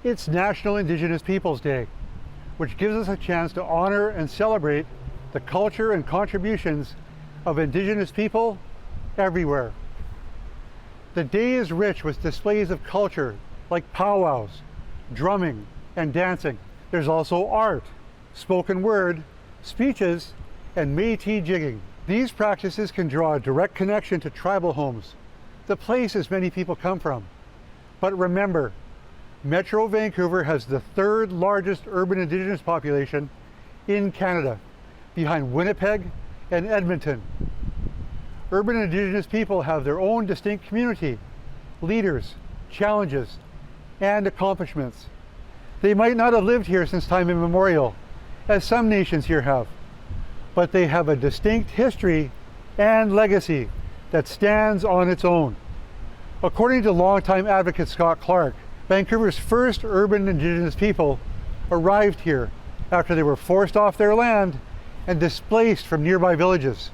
It's National Indigenous Peoples Day, which gives us a chance to honor and celebrate the culture and contributions of Indigenous people everywhere. The day is rich with displays of culture like powwows, drumming, and dancing. There's also art, spoken word, speeches, and Métis jigging. These practices can draw a direct connection to tribal homes, the places many people come from. But remember, Metro Vancouver has the third largest urban Indigenous population in Canada, behind Winnipeg and Edmonton. Urban Indigenous people have their own distinct community, leaders, challenges, and accomplishments. They might not have lived here since time immemorial, as some nations here have, but they have a distinct history and legacy that stands on its own. According to longtime advocate Scott Clark, Vancouver's first urban Indigenous people arrived here after they were forced off their land and displaced from nearby villages,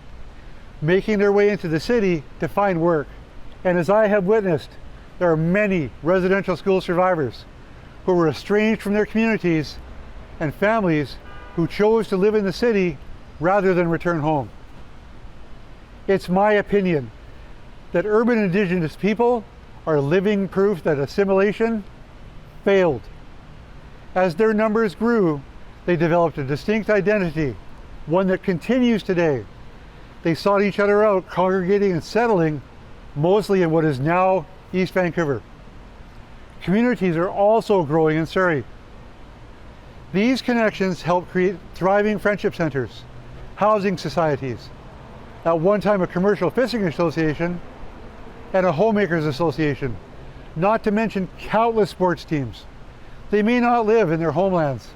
making their way into the city to find work. And as I have witnessed, there are many residential school survivors who were estranged from their communities and families who chose to live in the city rather than return home. It's my opinion that urban Indigenous people are living proof that assimilation failed. As their numbers grew, they developed a distinct identity, one that continues today. They sought each other out, congregating and settling mostly in what is now East Vancouver. Communities are also growing in Surrey. These connections help create thriving friendship centers, housing societies, at one time a commercial fishing association, and a homemakers association, not to mention countless sports teams. They may not live in their homelands,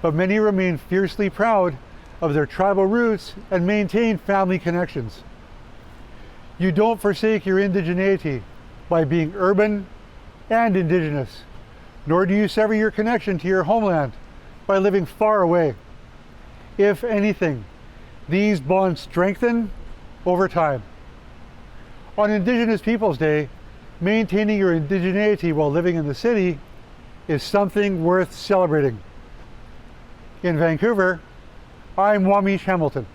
but many remain fiercely proud of their tribal roots and maintain family connections. You don't forsake your indigeneity by being urban and Indigenous, nor do you sever your connection to your homeland by living far away. If anything, these bonds strengthen over time. On Indigenous Peoples Day, maintaining your indigeneity while living in the city is something worth celebrating. In Vancouver, I'm Wawmeesh Hamilton.